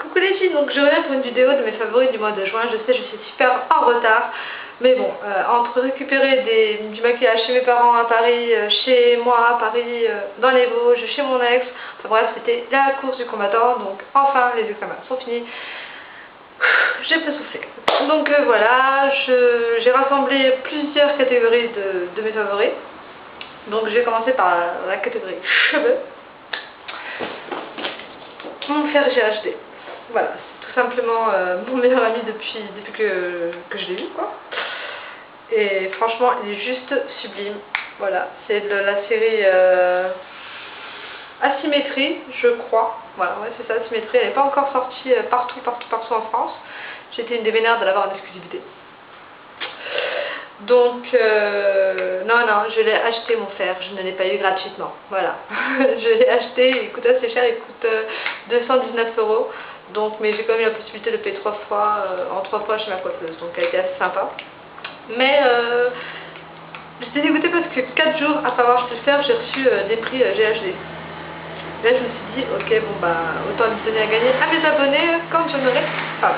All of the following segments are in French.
coucou les filles, donc je reviens pour une vidéo de mes favoris du mois de juin. Je sais, je suis super en retard, mais bon, entre récupérer du maquillage chez mes parents à Paris, chez moi à Paris, dans les Vosges, chez mon ex, enfin bref, c'était la course du combattant, donc enfin les examens sont finis. J'ai pas soufflé. Donc voilà, j'ai rassemblé plusieurs catégories de mes favoris. Donc je vais commencer par la catégorie cheveux. Mon fer GHD. Voilà, c'est tout simplement mon meilleur ami depuis que je l'ai eu, quoi. Et franchement, il est juste sublime. Voilà, c'est de la série Asymétrie, je crois. Voilà, ouais, c'est ça, Asymétrie. Elle n'est pas encore sortie partout en France. J'étais une des vénères de l'avoir en exclusivité. Donc, non, je l'ai acheté mon fer, je ne l'ai pas eu gratuitement, voilà. Je l'ai acheté, il coûte assez cher, il coûte 219 €. Donc, mais j'ai quand même eu la possibilité de le payer 3 fois, en 3 fois chez ma coiffeuse, donc elle était assez sympa. Mais j'étais dégoûtée parce que 4 jours après avoir acheté le fer, j'ai reçu des prix GHD. Là, je me suis dit, ok, bon bah, autant me donner à gagner à mes abonnés quand j'en aurai. Enfin,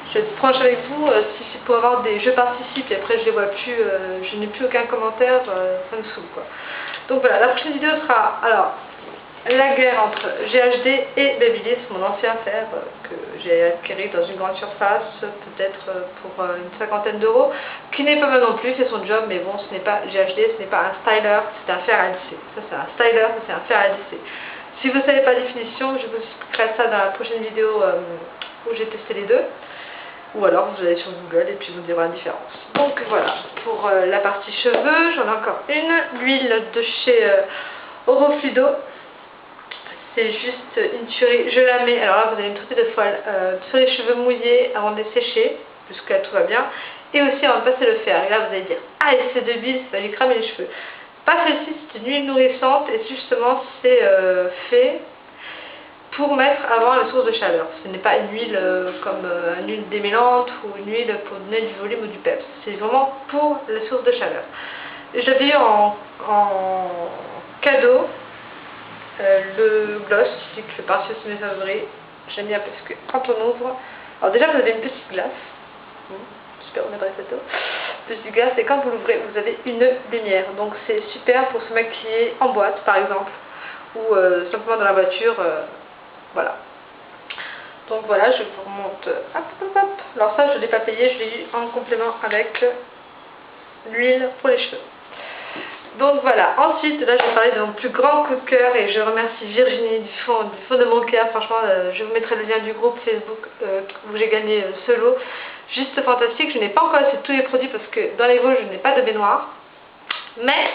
je vais être franche avec vous, si c'est pour avoir des jeux participe et après je les vois plus, je n'ai plus aucun commentaire, ça me saoule quoi. Donc voilà, la prochaine vidéo sera alors la guerre entre GHD et Babyliss, mon ancien fer que j'ai acquis dans une grande surface, peut-être pour une 50aine d'euros, qui n'est pas mal non plus, c'est son job, mais bon, ce n'est pas GHD, ce n'est pas un styler, c'est un fer à lisser. Ça c'est un styler, ça c'est un fer à lisser. Si vous ne savez pas la définition, je vous expliquerai ça dans la prochaine vidéo où j'ai testé les deux. Ou alors vous allez sur Google et puis vous direz la différence. Donc voilà, pour la partie cheveux, j'en ai encore une. L'huile de chez Orofluido. C'est juste une tuerie. Je la mets, alors là vous allez me traiter de folle, sur les cheveux mouillés avant de les sécher, jusqu'à tout va bien. Et aussi avant de passer le fer. Et là vous allez dire, ah et c'est de l'huile, ça va lui cramer les cheveux. Pas celle-ci, c'est une huile nourrissante et justement c'est fait pour mettre avant la source de chaleur. Ce n'est pas une huile comme une huile démêlante ou une huile pour donner du volume ou du peps. C'est vraiment pour la source de chaleur. J'avais eu en cadeau le gloss ici qui fait partie de mes favoris. J'aime bien parce que quand on ouvre, alors déjà vous avez une petite glace. Super, on a cette eau. Petite glace et quand vous l'ouvrez, vous avez une lumière. Donc c'est super pour se maquiller en boîte par exemple ou simplement dans la voiture. Voilà. Donc voilà, je vous remonte. Hop. Alors ça, je ne l'ai pas payé, je l'ai eu en complément avec l'huile pour les cheveux. Donc voilà. Ensuite, là, je vais parler de mon plus grand coup de cœur et je remercie Virginie du fond de mon cœur. Franchement, je vous mettrai le lien du groupe Facebook où j'ai gagné ce lot. Juste fantastique. Je n'ai pas encore essayé tous les produits parce que dans les Vosges, je n'ai pas de baignoire. Mais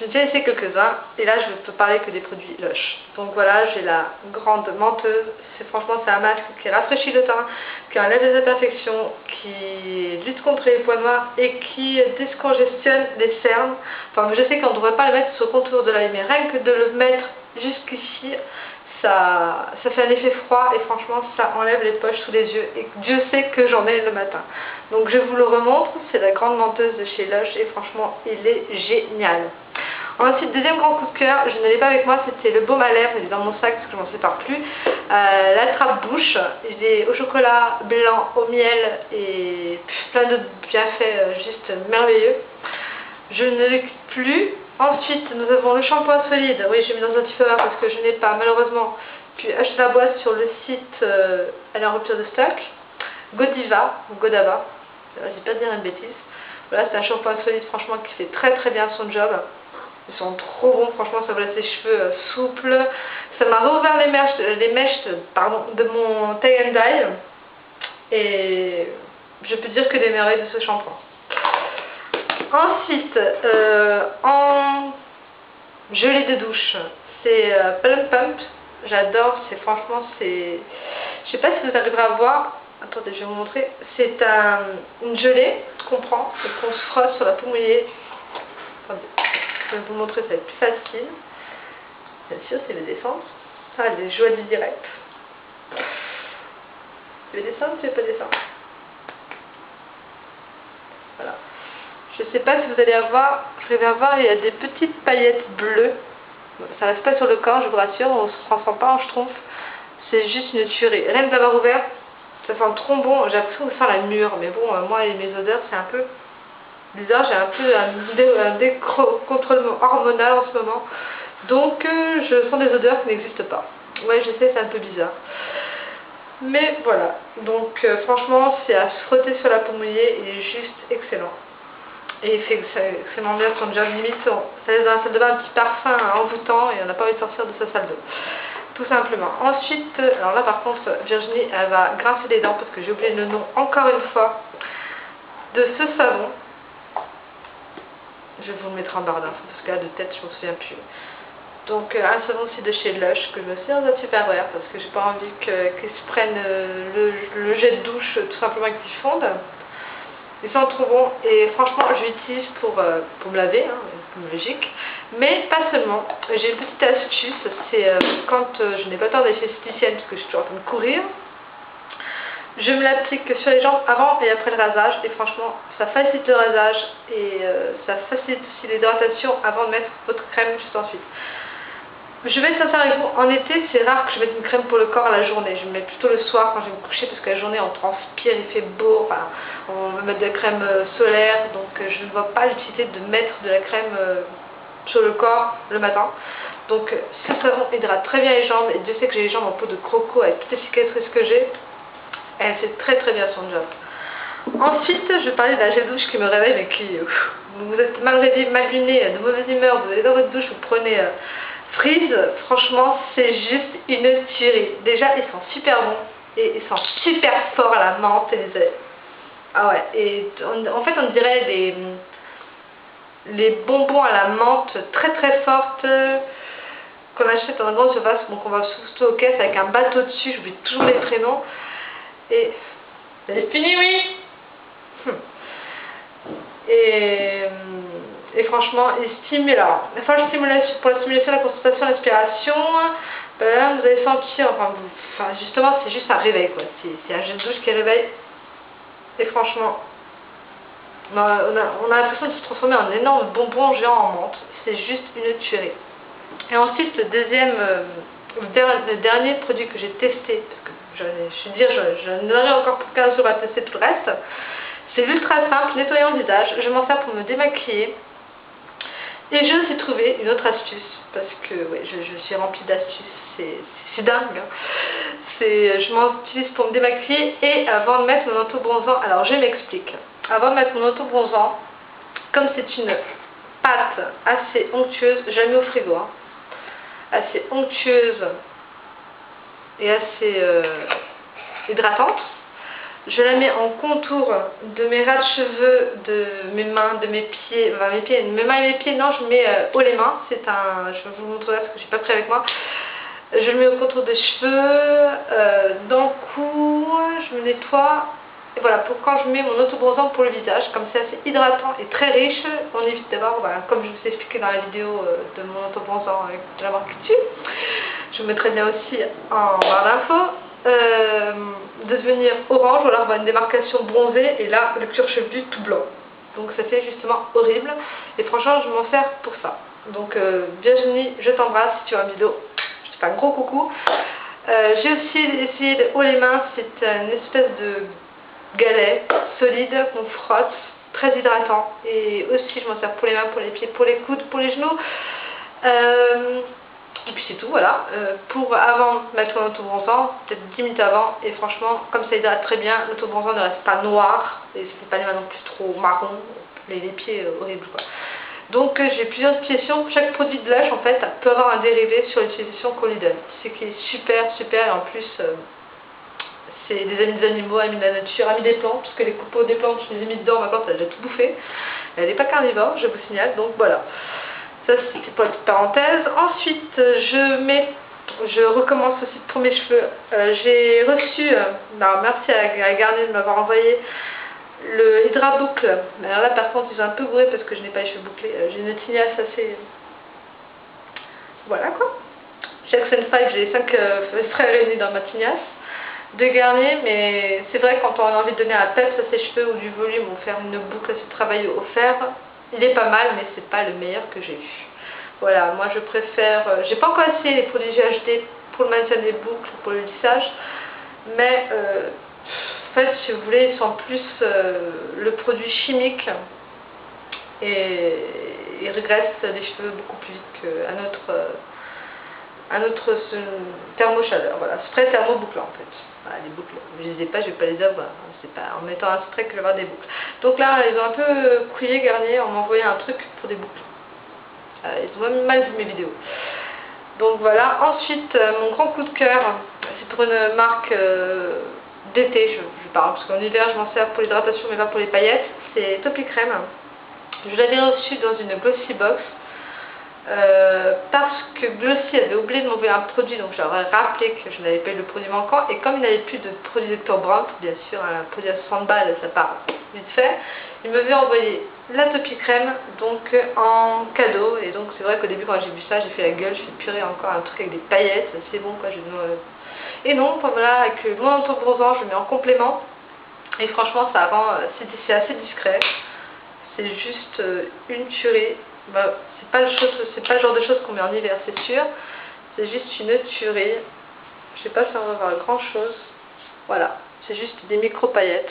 je vais laisser quelques-uns et là je ne peux parler que des produits Lush. Donc voilà, j'ai la grande menteuse. Franchement c'est un masque qui rafraîchit le teint, qui enlève les imperfections, qui lutte contre les points noirs et qui décongestionne les cernes. Enfin je sais qu'on ne devrait pas le mettre sur le contour de l'œil, mais rien que de le mettre jusqu'ici, ça fait un effet froid et franchement ça enlève les poches sous les yeux et Dieu sait que j'en ai le matin. Donc je vous le remontre, c'est la grande menteuse de chez Lush et franchement il est génial. Ensuite, deuxième grand coup de cœur, je ne l'ai pas avec moi, c'était le baume à lèvres, il est dans mon sac parce que je m'en sépare plus. La trappe-bouche, il est au chocolat blanc, au miel et plein d'autres bienfaits juste merveilleux. Je ne l'ai plus. Ensuite, nous avons le shampoing solide. Oui, j'ai mis dans un diffuseur parce que je n'ai pas malheureusement pu acheter la boîte sur le site, elle est en rupture de stock. Godiva, ou Godava, je vais pas dire une bêtise. Voilà, c'est un shampoing solide franchement qui fait très bien son job. Ils sont trop bons, franchement ça vous laisse les cheveux souples. Ça m'a rouvert les mèches de mon tie and dye. Et je peux dire que des merveilles de ce shampoing. Ensuite, en gelée de douche, c'est Plum Pump. J'adore, franchement, je sais pas si vous arriverez à voir. Attendez, je vais vous montrer. C'est une gelée qu'on prend et qu'on se frotte sur la peau mouillée. Attendez, je vais vous montrer, ça va être plus facile. Bien sûr, c'est les descendre. Ah, les joies du direct. Tu veux descendre, tu veux pas descendre. Voilà. Je sais pas si vous allez avoir, il y a des petites paillettes bleues. Ça reste pas sur le corps, je vous rassure, on ne se transforme pas en schtroumpf. c'est juste une tuerie. Rien que l'avoir ouvert, ça sent trop bon. J'ai l'impression que ça sent la mûre, mais bon, moi et mes odeurs, c'est un peu bizarre. J'ai un peu un décontrôle hormonal en ce moment. Donc, je sens des odeurs qui n'existent pas. Ouais, je sais, c'est un peu bizarre. Mais voilà, donc franchement, c'est à se frotter sur la peau mouillée, il est juste excellent. Et il fait excellent bien son job, limite, ça laisse dans la salle de bain un petit parfum envoûtant et on n'a pas envie de sortir de sa salle d'eau. Tout simplement. Ensuite, alors là par contre, Virginie, elle va grincer les dents parce que j'ai oublié le nom encore une fois de ce savon. Je vais vous le mettre en barre d'infos parce que là de tête, je ne me souviens plus. Donc un savon aussi de chez Lush que je me suis dans un Tupperware parce que j'ai pas envie qu'ils se prennent le jet de douche tout simplement et qu'ils fondent. Ils sont trop bons et franchement je l'utilise pour me laver, hein, comme logique. Mais pas seulement. J'ai une petite astuce, c'est quand je n'ai pas le temps d'aller chez l'esthéticienne parce que je suis toujours en train de courir. Je me l'applique sur les jambes avant et après le rasage et franchement ça facilite le rasage et ça facilite aussi l'hydratation avant de mettre votre crème juste ensuite. Je vais être sincère avec vous, en été c'est rare que je mette une crème pour le corps à la journée, je me mets plutôt le soir quand je vais me coucher parce que la journée on transpire, il fait beau, enfin, on veut mettre de la crème solaire, donc je ne vois pas l'utilité de mettre de la crème sur le corps le matin. Donc ce savon hydrate très bien les jambes et Dieu sait que j'ai les jambes en peau de croco avec toutes les cicatrices que j'ai, elle fait très très bien son job. Ensuite je vais parler de la gel douche qui me réveille mais qui, vous êtes mal réveillé, mal luné, de mauvaise humeur, vous allez dans votre douche, vous prenez... Freeze, franchement, c'est juste une tuerie. Déjà, ils sont super bons et ils sont super forts à la menthe. Ah ouais, et en fait, on dirait les bonbons à la menthe très très fortes qu'on achète dans la grande surface. Donc, on va surtout aux caisses avec un bateau dessus. J'oublie toujours les prénoms. Et c'est fini, oui. Et franchement, il stimule. Alors, la fois stimulation, pour la stimulation, la concentration, l'aspiration, vous allez sentir, enfin justement, c'est juste un réveil, quoi. C'est un gel de douche qui réveille. Et franchement, on a l'impression de se transformer en un énorme bonbon géant en menthe. C'est juste une tuerie. Et ensuite, le dernier produit que j'ai testé, parce que je n'aurai encore pour 15 jours à tester tout le reste, c'est l'ultra simple nettoyant visage. Je m'en sers pour me démaquiller. Et je me suis trouvé une autre astuce, parce que ouais, je suis remplie d'astuces, c'est dingue. Hein. Je m'en utilise pour me démaquiller et avant de mettre mon auto-bronzant. Alors je m'explique. Avant de mettre mon auto-bronzant, comme c'est une pâte assez onctueuse, je la mets au frigo, hein, assez onctueuse et assez hydratante. Je la mets en contour de mes ras de cheveux, de mes mains, de mes pieds, enfin mes mains et mes pieds, non, je mets haut les mains, je vais vous montrer parce que je n'ai pas pris avec moi. Je le mets au contour des cheveux, dans le cou, je me nettoie, et voilà, pour quand je mets mon auto-bronzant pour le visage, comme c'est assez hydratant et très riche, on évite d'avoir, voilà, comme je vous ai expliqué dans la vidéo de mon auto-bronzant avec de la marque dessus, je vous mettrai bien aussi en barre d'infos. De devenir orange ou alors avoir une démarcation bronzée et là le cuir chevelu tout blanc, donc ça fait justement horrible et franchement je m'en sers pour ça. Donc Virginie, je t'embrasse si tu as une vidéo, je te fais un gros coucou. J'ai aussi essayé de haut les mains, c'est une espèce de galet solide qu'on frotte, très hydratant, et aussi je m'en sers pour les mains, pour les pieds, pour les coudes, pour les genoux. Et puis c'est tout, voilà. Pour avant mettre mon auto-bronzant, peut-être 10 minutes avant, et franchement, comme ça hydrate très bien, l'auto-bronzant ne reste pas noir, et c'est pas les mains non plus trop marron, les pieds horribles quoi. Donc j'ai plusieurs utilisations, chaque produit de Lush en fait peut avoir un dérivé sur l'utilisation qu'on lui donne. C'est qui est super, et en plus c'est des amis des animaux, amis de la nature, amis des plantes, parce que les copeaux des plantes, je les ai mis dedans, maintenant ça a déjà tout bouffé. Elle n'est pas carnivore, je vous signale, donc voilà. Ça c'était pour la petite parenthèse. Ensuite je recommence aussi pour mes cheveux. J'ai reçu, merci à Garnier de m'avoir envoyé le Hydra Boucle. Alors là par contre ils ont un peu bourré parce que je n'ai pas les cheveux bouclés. J'ai une tignasse assez... Voilà quoi. Jackson 5, j'ai 5 frères réunis dans ma tignasse. De Garnier, mais c'est vrai quand on a envie de donner un peps à ses cheveux ou du volume ou faire une boucle assez travaillée au fer, il est pas mal mais c'est pas le meilleur que j'ai eu. Voilà, moi je préfère, j'ai pas encore essayé les produits GHD pour le maintien des boucles, pour le lissage. Mais en fait, si vous voulez, ils sont plus le produit chimique et ils régressent les cheveux beaucoup plus vite qu'un autre thermo-chaleur. Voilà, spray thermo-bouclant en fait. Voilà, les boucles, je les ai pas, je vais pas les avoir. C'est pas en mettant un spray que je vais avoir des boucles. Donc là, ils ont un peu couillé Garnier en m'envoyant un truc pour des boucles. Ils ont même mal vu mes vidéos. Donc voilà. Ensuite, mon grand coup de cœur, c'est pour une marque d'été, je parle, parce qu'en hiver je m'en sers pour l'hydratation mais pas pour les paillettes. C'est Topi Crème. Je l'avais reçu dans une Glossy Box. Parce que Glossy avait oublié de m'envoyer un produit, donc j'aurais rappelé que je n'avais pas eu le produit manquant, et comme il n'avait plus de produit Dr. Brown, bien sûr un produit à 60 balles ça part vite fait, il m'avait envoyé la Topi Crème donc en cadeau. Et donc c'est vrai qu'au début quand j'ai vu ça j'ai fait la gueule, je fais purée, encore un truc avec des paillettes, c'est bon quoi, et non, voilà, avec mon anti-bronzant je mets en complément, et franchement ça rend, c'est assez discret, c'est juste une tuerie. Bah, c'est pas le genre de choses qu'on met en hiver, c'est sûr. C'est juste une tuerie. Je sais pas si on va voir grand chose. Voilà, c'est juste des micro paillettes.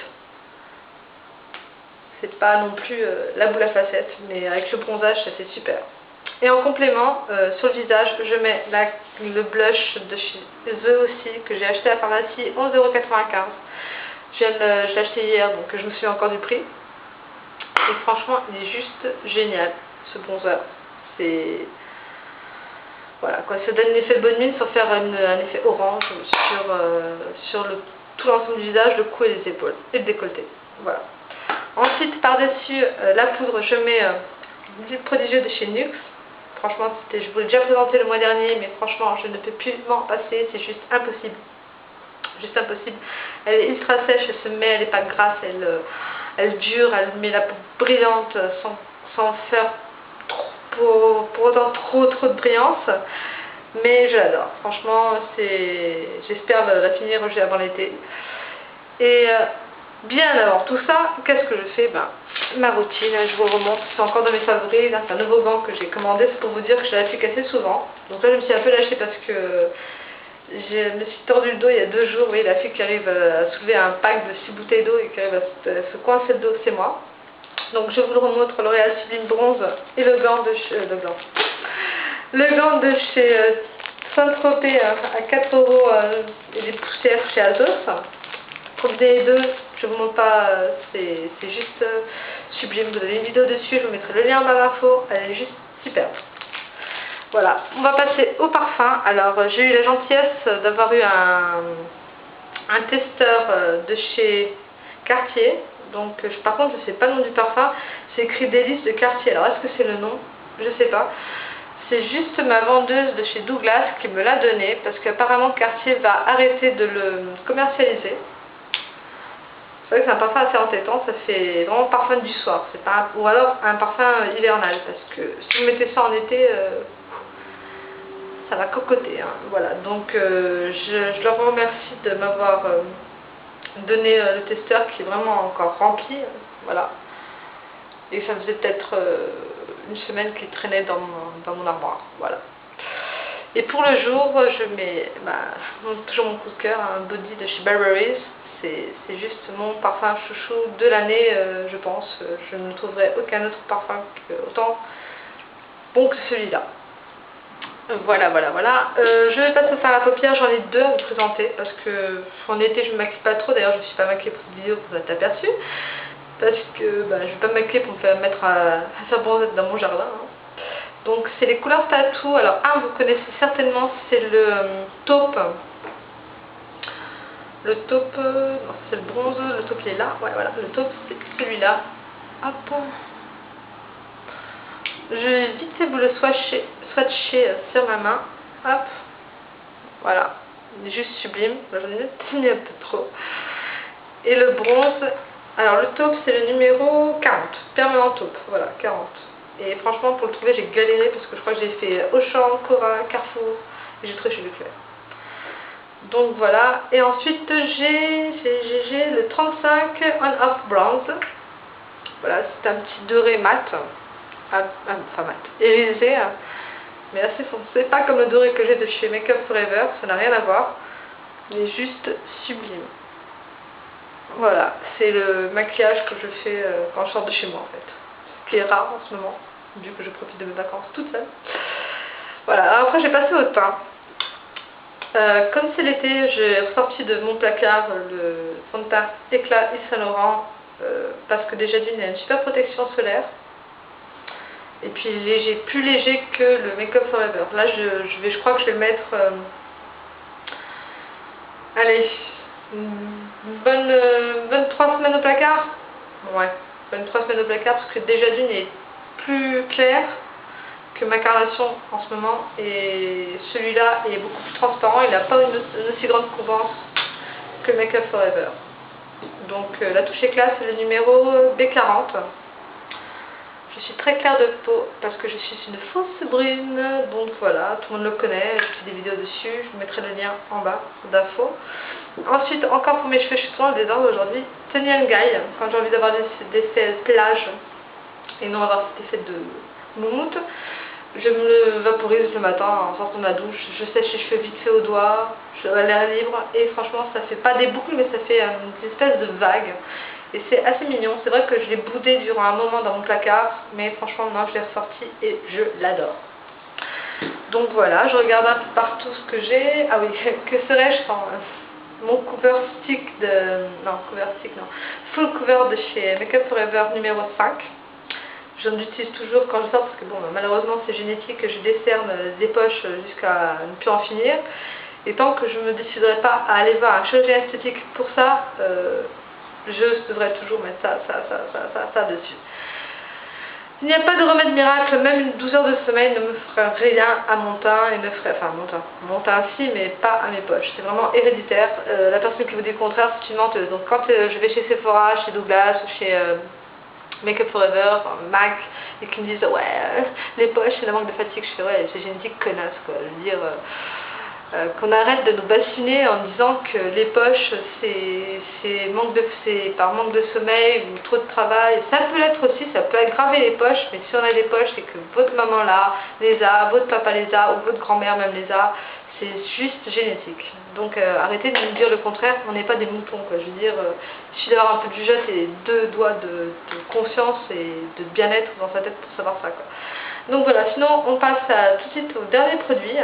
C'est pas non plus la boule à facettes, mais avec le bronzage, ça c'est super. Et en complément, sur le visage, je mets le blush de chez The aussi, que j'ai acheté à la pharmacie, 11,95 €. Je l'ai acheté hier, donc je me souviens encore du prix. Et franchement, il est juste génial. Ce bronzer, c'est voilà quoi, ça donne un effet bonne mine sans faire un effet orange sur tout l'ensemble du visage, le cou et les épaules et le décolleté. Voilà. Ensuite par dessus la poudre, je mets une huile prodigieuse de chez NYX. Franchement, je vous l'ai déjà présenté le mois dernier, mais franchement je ne peux plus m'en passer, c'est juste impossible. Juste impossible. Elle est ultra sèche, elle se met, elle n'est pas grasse, elle dure, elle met la peau brillante sans faire pour autant trop de brillance, mais je l'adore. Franchement, j'espère la finir avant l'été. Et bien avant tout ça, qu'est-ce que je fais? Ma routine, je vous remonte, c'est encore dans mes favoris. Là, c'est un nouveau gant que j'ai commandé, c'est pour vous dire que je l'applique assez souvent. Donc là, je me suis un peu lâchée parce que je me suis tordu le dos il y a 2 jours. Vous voyez, la fille qui arrive à soulever un pack de 6 bouteilles d'eau et qui arrive à se coincer le dos, c'est moi. Donc je vous le remontre, L'Oréal Sublime Bronze et le gant de chez Saint-Tropez à 4 € et des poussières chez Asos. Combinez les deux, je vous montre pas, c'est juste sublime. Vous avez une vidéo dessus, je vous mettrai le lien en barre d'infos, elle est juste superbe. Voilà, on va passer au parfum. Alors j'ai eu la gentillesse d'avoir eu un testeur de chez Cartier. Donc par contre je sais pas le nom du parfum, c'est écrit Délices de Cartier. Alors est-ce que c'est le nom? Je sais pas. C'est juste ma vendeuse de chez Douglas qui me l'a donné parce qu'apparemment Cartier va arrêter de le commercialiser. C'est vrai que c'est un parfum assez entêtant, ça fait vraiment parfum du soir, ou alors un parfum hivernal, parce que si vous mettez ça en été, ça va cocoter. Hein. Voilà, donc je leur remercie de m'avoir donné le testeur qui est vraiment encore rempli, voilà. Et ça faisait peut-être une semaine qu'il traînait dans mon armoire, voilà. Et pour le jour, je mets toujours mon coup de cœur, un body de chez Burberry. C'est juste mon parfum chouchou de l'année, je pense. Je ne trouverai aucun autre parfum autant bon que celui-là. Voilà. Je vais passer au fard à paupières, j'en ai 2 à vous présenter parce que en été je ne me maquille pas trop. D'ailleurs je ne suis pas maquillée pour cette vidéo, vous êtes aperçu. Parce que je ne vais pas me maquiller pour me faire mettre à faire bronzette dans mon jardin. Hein. Donc c'est les couleurs tatou. Alors vous connaissez certainement, c'est le taupe. Le taupe, non c'est le bronze, le taupe il est là. Ouais voilà, le taupe c'est celui-là. Hop. Je vais vite vous le swatcher sur ma main. Hop. Voilà. Il est juste sublime. J'en ai mis un peu trop. Et le bronze, alors le taupe c'est le numéro 40. Permanent taupe. Voilà, 40. Et franchement pour le trouver j'ai galéré parce que je crois que j'ai fait Auchan, Cora, Carrefour. Et j'ai trouvé chez Leclerc. Donc voilà. Et ensuite j'ai le 35 On-Off Bronze. Voilà, c'est un petit doré mat. Enfin mat. Irisé. mais assez foncé, pas comme le doré que j'ai de chez Make Up For Ever, ça n'a rien à voir, mais juste sublime. Voilà, c'est le maquillage que je fais quand je sors de chez moi en fait, ce qui est rare en ce moment, vu que je profite de mes vacances toute seule. Voilà, alors après j'ai passé au teint. Comme c'est l'été, j'ai ressorti de mon placard le fond de teint Éclat Yves Saint Laurent parce que déjà d'une, il a une super protection solaire. Et puis léger, plus léger que le Make Up For Ever. Là je crois que je vais le mettre, allez, une bonne 3 semaines au placard. Ouais, bonne 3 semaines au placard parce que déjà d'une est plus clair que ma carnation en ce moment, et celui-là est beaucoup plus transparent, il n'a pas une aussi grande couvrance que Make Up For Ever. Donc la touche éclat, c'est le numéro B40. Je suis très claire de peau parce que je suis une fausse brune, donc voilà, tout le monde le connaît, je fais des vidéos dessus, je vous mettrai le lien en bas d'infos. Ensuite, encore pour mes cheveux, je suis trop dans le désordre aujourd'hui, Tony & Guy, quand j'ai envie d'avoir des effets plage et non avoir cet effet de moumoute. Je me le vaporise le matin en sortant de la douche, je sèche les cheveux vite fait au doigt, je à l'air libre, et franchement ça fait pas des boucles mais ça fait une espèce de vague. Et c'est assez mignon, c'est vrai que je l'ai boudé durant un moment dans mon placard, mais franchement maintenant je l'ai ressorti et je l'adore. Donc voilà, je regarde un peu partout ce que j'ai. Ah oui, que serais-je sans mon cover stick de... non, cover stick non, full cover de chez Make Up For Ever numéro 5. Je l'utilise toujours quand je sors parce que bon, malheureusement c'est génétique, je décerne des poches jusqu'à ne plus en finir. Et tant que je ne me déciderai pas à aller voir un chirurgien esthétique pour ça, je devrais toujours mettre ça dessus. Il n'y a pas de remède miracle, même une 12 heures de sommeil ne me ferait rien à mon teint et ne ferait, enfin mon teint si, mais pas à mes poches. C'est vraiment héréditaire. La personne qui vous dit le contraire, c'est une menteuse. Donc quand je vais chez Sephora, chez Douglas ou chez Make Up For Ever, MAC, et qui me disent ouais, les poches c'est la manque de fatigue, je fais ouais, c'est génétique connasse quoi. Je veux dire qu'on arrête de nous bassiner en disant que les poches c'est par manque de sommeil ou trop de travail. Ça peut l'être aussi, ça peut aggraver les poches, mais si on a des poches c'est que votre maman là les a, votre papa les a, ou votre grand-mère même les a. C'est juste génétique. Donc arrêtez de me dire le contraire, on n'est pas des moutons quoi. Je veux dire, il suffit d'avoir un peu de jugeote et 2 doigts de conscience et de bien-être dans sa tête pour savoir ça quoi. Donc voilà, sinon on passe tout de suite au dernier produit.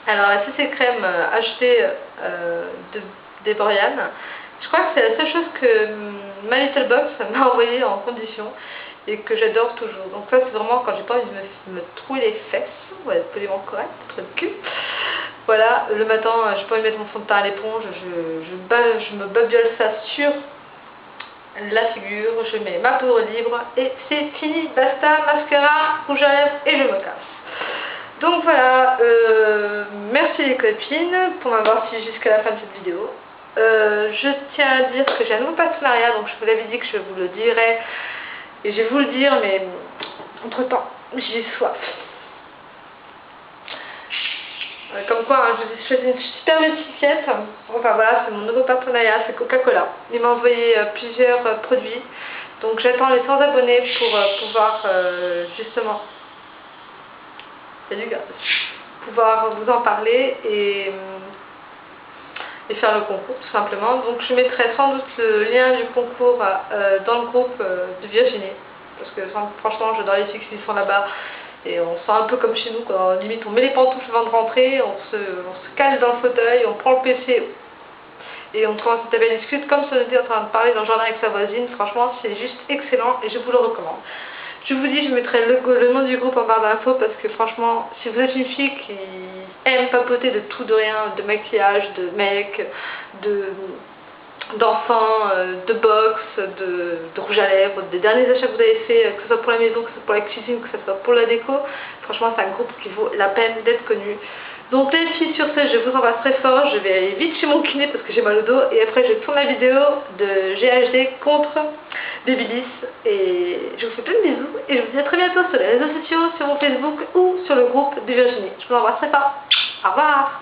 Alors la CC crème achetée des Borean. Je crois que c'est la seule chose que My Little Box m'a envoyé en condition et que j'adore toujours. Donc ça c'est vraiment quand j'ai pas envie de me trouer les fesses, on va être poliment correct, trop de cul. Voilà, le matin j'ai pas envie de mettre mon fond de teint à l'éponge, je me babiole ça sur la figure, je mets ma poudre libre et c'est fini, basta, mascara, rouge à lèvres et je me casse. Donc voilà, merci les copines pour m'avoir suivi jusqu'à la fin de cette vidéo. Je tiens à dire que j'ai un nouveau partenariat, donc je vous l'avais dit que je vous le dirais et je vais vous le dire, mais entre temps j'ai soif. Comme quoi, hein, je fais une super notifiette. Enfin voilà, c'est mon nouveau partenariat, c'est Coca-Cola. Il m'a envoyé plusieurs produits, donc j'attends les 100 abonnés pour pouvoir justement, il y a du gaz, pouvoir vous en parler et faire le concours tout simplement. Donc je mettrai sans doute le lien du concours dans le groupe de Virginie, parce que franchement j'adore les filles qui sont là-bas et on se sent un peu comme chez nous quoi. Limite on met les pantoufles avant de rentrer, on se cale dans le fauteuil, on prend le PC et on commence à taper discute comme si on était en train de parler dans le jardin avec sa voisine. Franchement c'est juste excellent et je vous le recommande. Je vous dis, je mettrai le nom du groupe en barre d'infos parce que franchement, si vous êtes une fille qui aime papoter de tout de rien, de maquillage, de make, d'enfants, de boxe, de rouge à lèvres, des derniers achats que vous avez fait, que ce soit pour la maison, que ce soit pour la cuisine, que ce soit pour la déco, franchement c'est un groupe qui vaut la peine d'être connu. Donc les filles, sur ce, je vous embrasse très fort, je vais aller vite chez mon kiné parce que j'ai mal au dos et après je tourne la vidéo de GHD contre Babyliss et je vous fais plein de bisous et je vous dis à très bientôt sur les réseaux sociaux, sur mon Facebook ou sur le groupe de Virginie. Je vous embrasse très fort, au revoir.